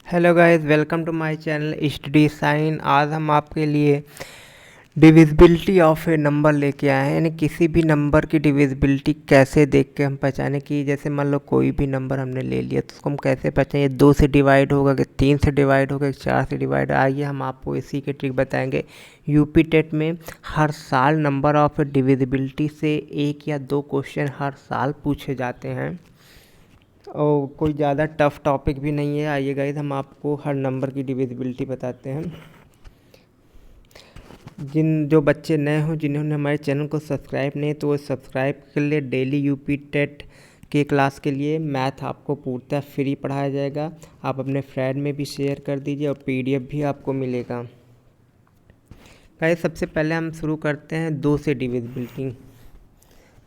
Hello guys, welcome to my channel study sign. आज हम आपके लिए डिविजिबिलिटी ऑफ ए नंबर लेके आए हैं, यानी किसी भी नंबर की डिविजिबिलिटी कैसे देख के हम पहचाने कि जैसे मान लो कोई भी नंबर हमने ले लिया तो उसको हम कैसे पहचाने, ये 2 से डिवाइड होगा कि 3 से डिवाइड होगा कि 4 से डिवाइड। आइए हम आपको इसी के ट्रिक बताएंगे। यूपी टेट में हर साल नंबर ऑफ डिविजिबिलिटी से 1 या 2 क्वेश्चन हर साल पूछे जाते हैं और कोई ज़्यादा टफ टॉपिक भी नहीं है। आइए गाइस, हम आपको हर नंबर की डिविजिबिलिटी बताते हैं। जो बच्चे नए हों, जिन्होंने हमारे चैनल को सब्सक्राइब नहीं तो वो सब्सक्राइब कर ले। डेली यूपी टेट के क्लास के लिए मैथ आपको पूर्णतः फ्री पढ़ाया जाएगा। आप अपने फ्रेंड में भी शेयर कर दीजिए और पीडीएफ भी आपको मिलेगा। गाइस, सबसे पहले हम शुरू करते हैं 2 से डिविजिबिलिटी।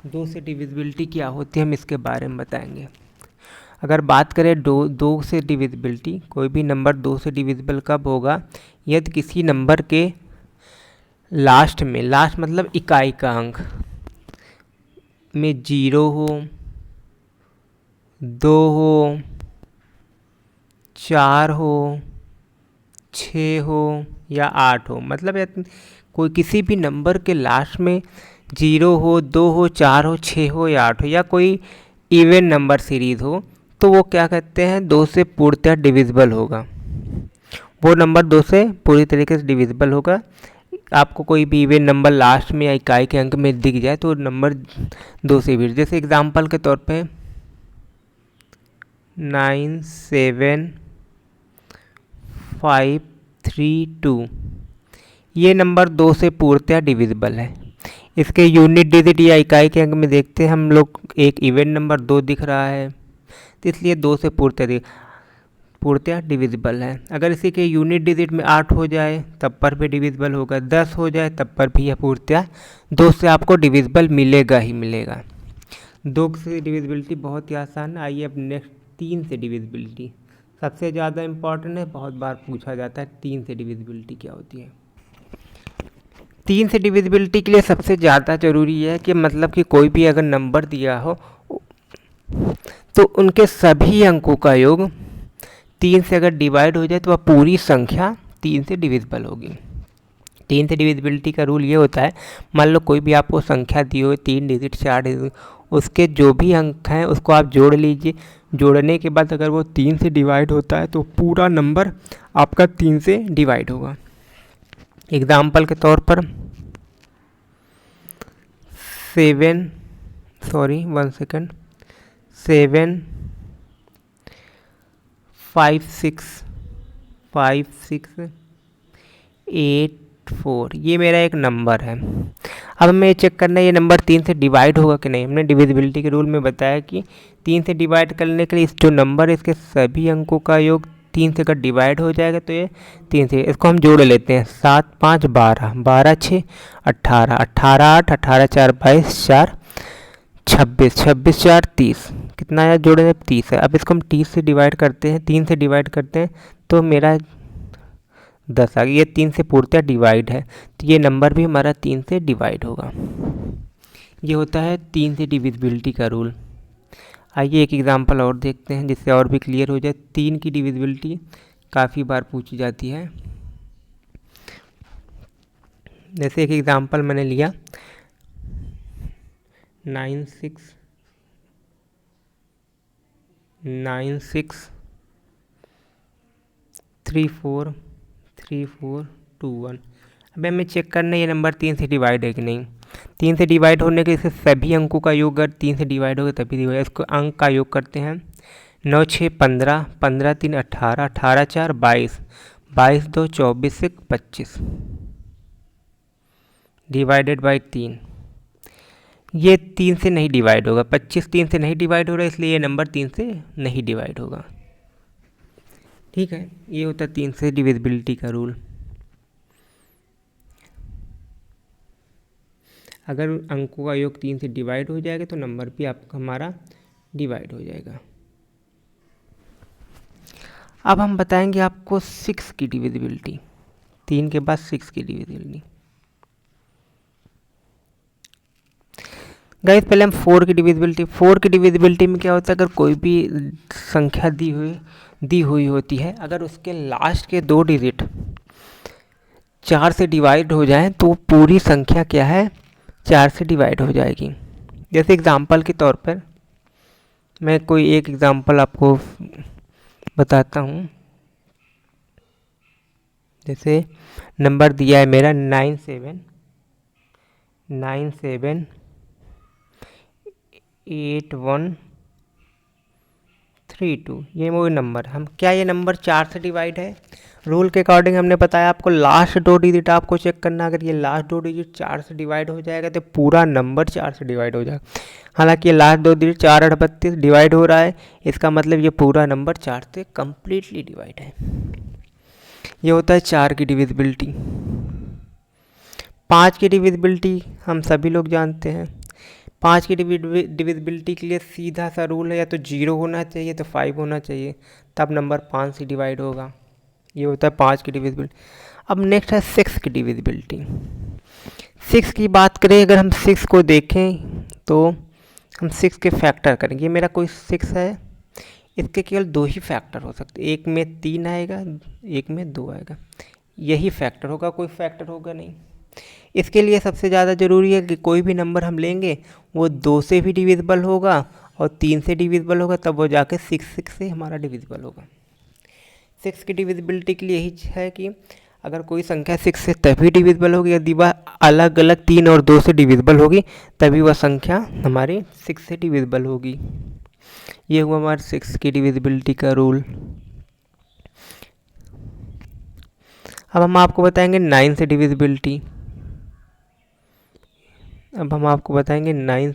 2 से डिविजिबिलिटी क्या होती है हम इसके बारे में बताएंगे। अगर बात करें दो से डिविजिबिलिटी, कोई भी नंबर 2 से डिविजिबल कब होगा, यदि किसी नंबर के लास्ट मतलब इकाई का अंक में 0 हो, 2 हो, 4 हो, 6 हो या 8 हो। मतलब कोई किसी भी नंबर के लास्ट में 0 हो, 2 हो, 4 हो, 6 हो या 8 हो, या कोई इवन नंबर सीरीज हो, तो वो क्या कहते हैं, 2 से पूर्णतः डिविजिबल होगा। वो नंबर 2 से पूरी तरीके से डिविजिबल होगा। आपको कोई भी इवन नंबर लास्ट में या इकाई के अंक में दिख जाए तो नंबर 2 से भी, जैसे एग्जांपल के तौर पे 97532, ये नंबर 2 से पूर्णतः डिविजिबल है। इसके यूनिट डिजिट या इकाई के अंक में देखते हैं हम लोग, एक इवन नंबर 2 दिख रहा है, तो इसलिए 2 से पूर्णतः डिविजिबल है। अगर इसी के यूनिट डिजिट में 8 हो जाए तब पर भी डिविजिबल होगा, 10 हो जाए तब पर भी यह पूर्णतः 2 से आपको डिविजिबल मिलेगा ही मिलेगा। 2 से डिविजिबिलिटी बहुत ही आसान है। आइए अब नेक्स्ट 3 से डिविजिबिलिटी सबसे ज़्यादा इम्पॉर्टेंट है, बहुत बार पूछा जाता है 3 से डिविजिबिलिटी क्या होती है। 3 से डिविजिबिलिटी के लिए सबसे ज़्यादा ज़रूरी है कि मतलब कि कोई भी अगर नंबर दिया हो तो उनके सभी अंकों का योग 3 से अगर डिवाइड हो जाए तो वह पूरी संख्या 3 से डिविजिबल होगी। 3 से डिविजिबिलिटी का रूल ये होता है, मान लो कोई भी आपको संख्या दी हो 3 डिजिट 4 डिजिट, उसके जो भी अंक हैं उसको आप जोड़ लीजिए। जोड़ने के बाद अगर वो 3 से डिवाइड होता है तो पूरा नंबर आपका 3 से डिवाइड होगा। एग्जाम्पल के तौर पर 7 5 6 5 6 8 4, ये मेरा एक नंबर है। अब हमें चेक करना है ये नंबर 3 से डिवाइड होगा कि नहीं। हमने डिविजिबिलिटी के रूल में बताया कि 3 से डिवाइड करने के लिए इस जो नंबर है इसके सभी अंकों का योग 3 से अगर डिवाइड हो जाएगा तो ये 3 से, इसको हम जोड़ लेते हैं। 7 5 12, 12 6 18, 18 8, 18 4 22, 4 26, 26 4 30, कितना आया जोड़े 30 है। अब इसको हम 30 से डिवाइड करते हैं, 3 से डिवाइड करते हैं तो मेरा 10 आ गया। ये 3 से पूर्णतः डिवाइड है तो ये नंबर भी हमारा 3 से डिवाइड होगा। ये होता है 3 से डिविजिबिलिटी का रूल। आइए एक एग्जांपल और देखते हैं जिससे और भी क्लियर हो जाए। 3 की डिविजिबिलिटी काफ़ी बार पूछी जाती है। जैसे एक एग्जांपल मैंने लिया 9 6 3 4 3 4 2 1। अब हमें चेक करना है ये नंबर 3 से डिवाइड है कि नहीं। 3 से डिवाइड होने के इसके सभी अंकों का योग अगर 3 से डिवाइड होगा तभी डिवाइड। इसको अंक का योग करते हैं। 9 6 15, 15 3 18, 18 4 22, 22 2 24 1 25 डिवाइडेड बाई 3। ये 3 से नहीं डिवाइड होगा, 25 3 से नहीं डिवाइड हो रहा है, इसलिए ये नंबर 3 से नहीं डिवाइड होगा। ठीक है, ये होता है 3 से डिविजिबिलिटी का रूल। अगर अंकों का योग 3 से डिवाइड हो जाएगा तो नंबर भी आपका हमारा डिवाइड हो जाएगा। अब हम बताएंगे आपको 6 की डिविजिबिलिटी। 3 के बाद 6 की डिविजिबिलिटी। गाइस पहले हम 4 की डिविजिबिलिटी में क्या होता है, अगर कोई भी संख्या दी हुई दी हुई होती है, अगर उसके लास्ट के 2 डिजिट 4 से डिवाइड हो जाएं तो पूरी संख्या क्या है, 4 से डिवाइड हो जाएगी। जैसे एग्जांपल के तौर पर मैं कोई एक एग्जांपल आपको बताता हूँ। जैसे नंबर दिया है मेरा 97978132। ये वो नंबर हम क्या, ये नंबर 4 से डिवाइड है। रूल के अकॉर्डिंग हमने बताया आपको लास्ट 2 डिजिट आपको चेक करना, अगर ये लास्ट 2 डिजिट 4 से डिवाइड हो जाएगा तो पूरा नंबर 4 से डिवाइड हो जाएगा। हालांकि ये लास्ट 2 डिजिट 4 8 32 डिवाइड हो रहा है, इसका मतलब ये पूरा नंबर 4 से कम्प्लीटली डिवाइड है। ये होता है 4 की डिविजिबिलिटी। 5 की डिविजिबिलिटी हम सभी लोग जानते हैं। 5 की डिविजिबिलिटी के लिए सीधा सा रूल है, या तो 0 होना चाहिए तो 5 होना चाहिए, तब नंबर 5 से डिवाइड होगा। ये होता है 5 की डिविजिबिलिटी। अब नेक्स्ट है 6 की डिविजिबिलिटी। 6 की बात करें, अगर हम 6 को देखें तो हम 6 के फैक्टर करेंगे। ये मेरा कोई 6 है, इसके केवल 2 ही फैक्टर हो सकते, एक में 3 आएगा, एक में 2 आएगा, यही फैक्टर होगा, कोई फैक्टर होगा नहीं। इसके लिए सबसे ज़्यादा ज़रूरी है कि कोई भी नंबर हम लेंगे वो 2 से भी डिविजिबल होगा और 3 से डिविजिबल होगा, तब वो जाके 6 से हमारा डिविजिबल होगा। 6 की डिविजिबिलिटी के लिए यही है कि अगर कोई संख्या 6 से तभी डिविजिबल होगी यदि वह अलग अलग 3 और 2 से डिविजिबल होगी, तभी वह संख्या हमारी 6 से डिविजिबल होगी। ये हुआ हमारे 6 की डिविजिबिलिटी का रूल। अब हम आपको बताएंगे 9 से डिविजिबिलिटी। 9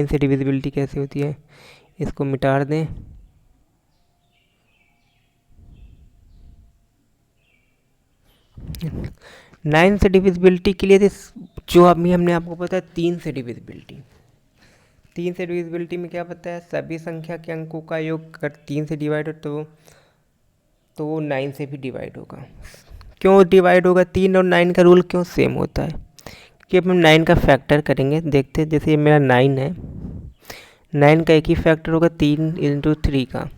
से डिविजिबिलिटी कैसे होती है, इसको मिटा दें। नाइन से डिविजिबिलिटी के लिए जो अभी हमने आपको बताया 3 से डिविजिबिलिटी। 3 से डिविजिबिलिटी में क्या बताया, सभी संख्या के अंकों का योग अगर 3 से डिवाइड हो तो वो 9 से भी डिवाइड होगा। क्यों डिवाइड होगा, 3 और 9 का रूल क्यों सेम होता है, कि अब हम 9 का फैक्टर करेंगे। देखते हैं, जैसे ये मेरा 9 है, 9 का एक ही फैक्टर होगा 3 × 3 का,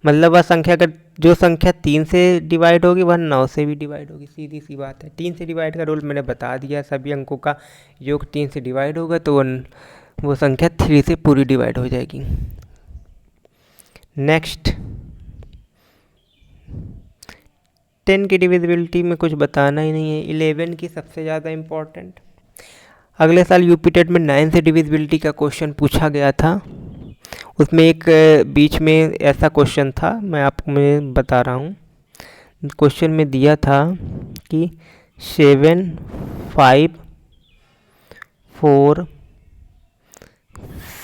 मतलब वह संख्या अगर जो संख्या 3 से डिवाइड होगी वह 9 से भी डिवाइड होगी, सीधी सी बात है। 3 से डिवाइड का रूल मैंने बता दिया, सभी अंकों का योग 3 से डिवाइड होगा तो वो संख्या 3 से पूरी डिवाइड हो जाएगी। नेक्स्ट 10 की डिविजिबिलिटी में कुछ बताना ही नहीं है। 11 की सबसे ज़्यादा इम्पॉर्टेंट, अगले साल यूपी टेट में 9 से डिविजिबिलिटी का क्वेश्चन पूछा गया था। उसमें एक बीच में ऐसा क्वेश्चन था, मैं आपको मैं बता रहा हूँ। क्वेश्चन में दिया था कि 7 5 4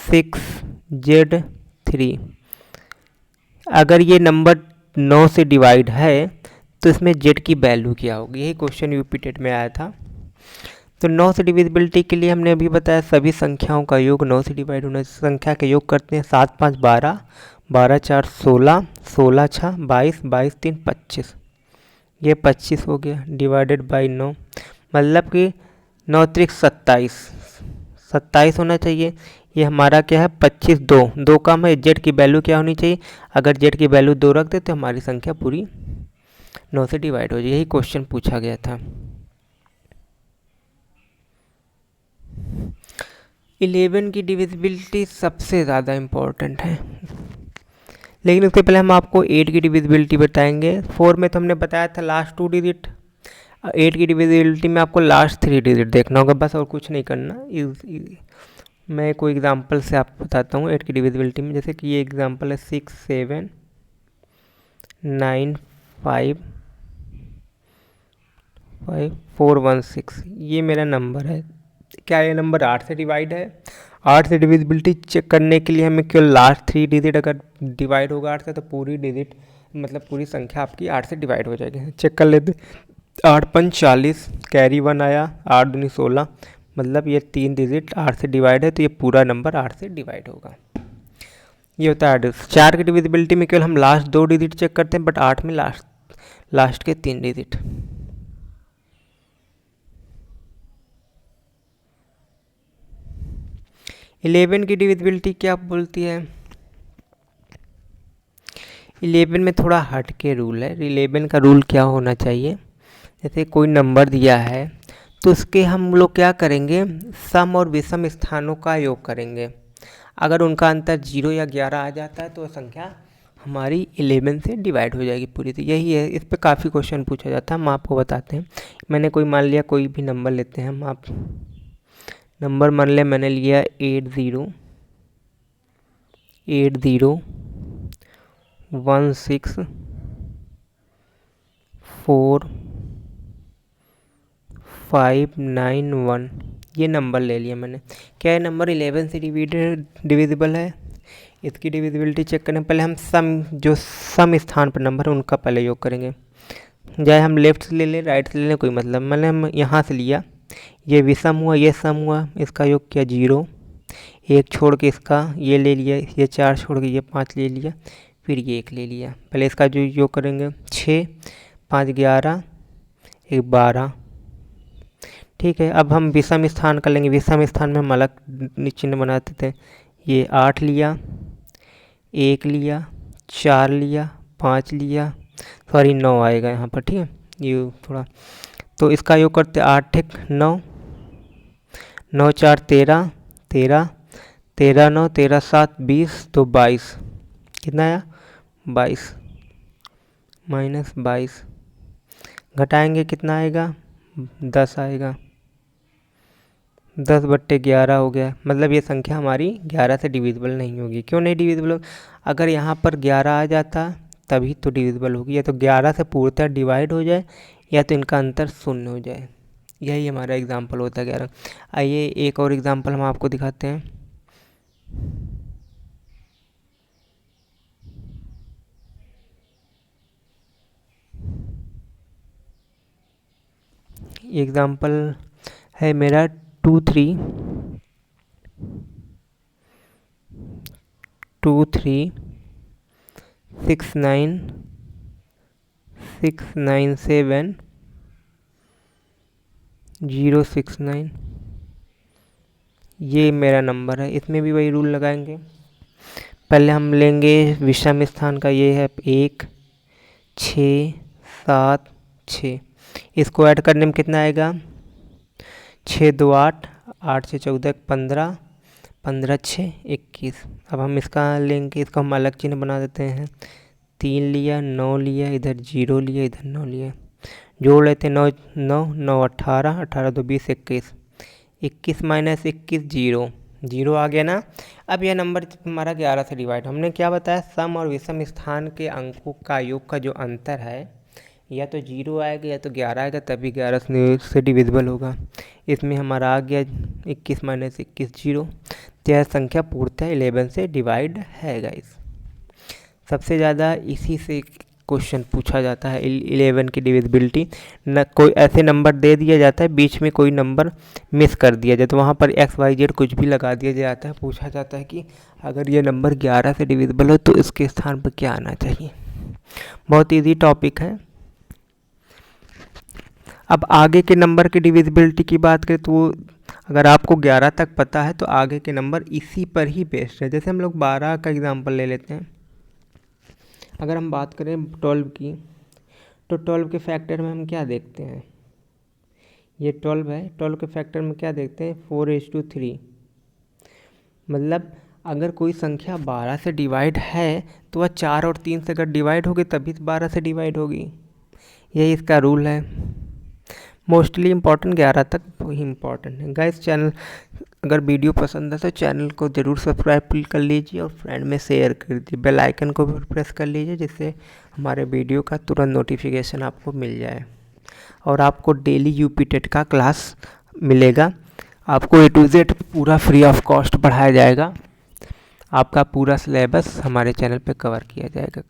6 Z3 अगर ये नंबर 9 से डिवाइड है तो इसमें Z की वैल्यू क्या होगी, यही क्वेश्चन यूपी टेट में आया था। तो 9 से डिविजिबिलिटी के लिए हमने अभी बताया सभी संख्याओं का योग 9 से डिवाइड होना, संख्या के योग करते हैं 7 5 12, 12 4 16, 16 6 22, 22 3 25, ये 25 हो गया डिवाइडेड बाई 9, मतलब कि 9 त्रिक 27, 27 होना चाहिए। ये हमारा क्या है 25 2 कम है, जेड की वैल्यू क्या होनी चाहिए, अगर जेड की वैल्यू 2 रख दे तो हमारी संख्या पूरी 9 से डिवाइड हो जाए, यही क्वेश्चन पूछा गया था। 11 की डिविजिबिलिटी सबसे ज़्यादा इम्पोर्टेंट है, लेकिन उसके पहले हम आपको 8 की डिविजिबिलिटी बताएंगे। 4 में तो हमने बताया था लास्ट 2 डिजिट, 8 की डिविजिबिलिटी में आपको लास्ट 3 डिजिट देखना होगा बस, और कुछ नहीं करना। मैं कोई एग्जांपल से आपको बताता हूँ 8 की डिविजिबिलिटी में, जैसे कि ये एग्जांपल है 6 7 9 5 5 4 1 6, ये मेरा नंबर है। क्या ये नंबर 8 से डिवाइड है? 8 से डिविजिबिलिटी चेक करने के लिए हमें केवल लास्ट 3 डिजिट अगर डिवाइड होगा 8 से तो पूरी डिजिट मतलब पूरी संख्या आपकी 8 से डिवाइड हो जाएगी। चेक कर लेते, 8 5 40, कैरी 1 आया, 8 दूनी 16, मतलब ये 3 डिजिट 8 से डिवाइड है तो ये पूरा नंबर 8 से डिवाइड होगा। ये होता है 4 की डिविजिबिलिटी में केवल हम लास्ट 2 डिजिट चेक करते हैं, बट 8 में लास्ट के 3 डिजिट। इलेवन की डिविजिबिलिटी क्या बोलती है? 11 में थोड़ा हट के रूल है। 11 का रूल क्या होना चाहिए, जैसे कोई नंबर दिया है तो उसके हम लोग क्या करेंगे, सम और विषम स्थानों का योग करेंगे। अगर उनका अंतर 0 या 11 आ जाता है तो वह संख्या हमारी 11 से डिवाइड हो जाएगी पूरी। तो यही है, इस पे काफ़ी क्वेश्चन पूछा जाता है, हम आपको बताते हैं। मैंने कोई मान लिया, कोई भी नंबर लेते हैं हम, आप नंबर मान लें, मैंने लिया 80164591, ये नंबर ले लिया मैंने। क्या ये नंबर 11 से डिविजिबल है? इसकी डिविजिबिलिटी चेक करें। पहले हम जो सम स्थान पर नंबर है उनका पहले योग करेंगे। चाहे हम लेफ्ट से ले लें, राइट से ले लें, कोई मतलब। मैंने हम यहाँ से लिया, ये विषम हुआ, ये सम हुआ, इसका योग किया 0। एक छोड़ के इसका ये ले लिया, ये 4 छोड़ के ये 5 ले लिया, फिर ये 1 ले लिया। पहले इसका जो योग करेंगे 6, 5 11, 1 12। ठीक है, अब हम विषम स्थान कर लेंगे। विषम स्थान में हम अलग चिन्ह बनाते थे। ये 8 लिया, 1 लिया, 4 लिया, 5 लिया, सॉरी 9 आएगा यहाँ पर। ठीक है, ये थोड़ा, तो इसका योग करते 8 ठीक 9, 9 4 13, 13 13 9 13 7 20, तो 22। कितना आया? 22 माइनस 22, घटाएंगे कितना आएगा? 10 आएगा। 10/11 हो गया। मतलब ये संख्या हमारी 11 से डिविजिबल नहीं होगी। क्यों नहीं डिविजिबल होगी? अगर यहाँ पर 11 आ जाता तभी तो डिविजिबल होगी। या तो 11 से पूर्णतः डिवाइड हो जाए, या तो इनका अंतर 0 हो जाए। यही हमारा एग्जाम्पल होता है 11। आइए एक और एग्जाम्पल हम आपको दिखाते हैं। एग्जाम्पल है मेरा 2 3 6 9 6 9 7 0 6 9। ये मेरा नंबर है। इसमें भी वही रूल लगाएंगे। पहले हम लेंगे विषम स्थान का, ये है 1 6 7 6। इसको ऐड करने में कितना आएगा? 6 2 8, 8 से 14 15, 15 6 21। अब हम इसका लेंगे, इसका हम अलग चिन्ह बना देते हैं। 3 लिया, 9 लिया, इधर 0 लिया, इधर 9 लिया, जोड़ लेते हैं। 9 9 9 18, 18 2 20 21, 21 माइनस 21 0, 0 आ गया ना। अब यह नंबर हमारा 11 से डिवाइड। हमने क्या बताया? सम और विषम स्थान के अंकों का योग का जो अंतर है, या तो 0 आएगा या तो 11 आएगा, तभी 11 से डिविजिबल होगा। इसमें हमारा आ गया 21 माइनस 21 0। तो यह संख्या पूर्णतः 11 से डिवाइड है गाइस। सबसे ज़्यादा इसी से क्वेश्चन पूछा जाता है, 11 की डिविजिबिलिटी। न कोई ऐसे नंबर दे दिया जाता है, बीच में कोई नंबर मिस कर दिया जाए तो वहाँ पर XYZ कुछ भी लगा दिया जाता है। पूछा जाता है कि अगर ये नंबर 11 से डिविजिबल हो तो इसके स्थान पर क्या आना चाहिए। बहुत इजी टॉपिक है। अब आगे के नंबर की डिविजिबिलिटी की बात करें तो अगर आपको 11 तक पता है तो आगे के नंबर इसी पर ही बेस्ड है। जैसे हम लोग 12 का एग्जांपल ले लेते हैं। अगर हम बात करें 12 की, तो 12 के फैक्टर में हम क्या देखते हैं? ये 12 है, 12 के फैक्टर में क्या देखते हैं? 4:3। मतलब अगर कोई संख्या 12 से डिवाइड है तो वह 4 और 3 से अगर डिवाइड होगी तभी 12 से डिवाइड होगी। यही इसका रूल है। मोस्टली इम्पॉर्टेंट 11 तक वही इम्पॉर्टेंट है गाइस। चैनल अगर वीडियो पसंद है तो चैनल को ज़रूर सब्सक्राइब कर लीजिए और फ्रेंड में शेयर कर दीजिए। बेल आइकन को भी प्रेस कर लीजिए जिससे हमारे वीडियो का तुरंत नोटिफिकेशन आपको मिल जाए। और आपको डेली यूपी टेट का क्लास मिलेगा। आपको A to Z पूरा फ्री ऑफ कॉस्ट पढ़ाया जाएगा। आपका पूरा सिलेबस हमारे चैनल पे कवर किया जाएगा।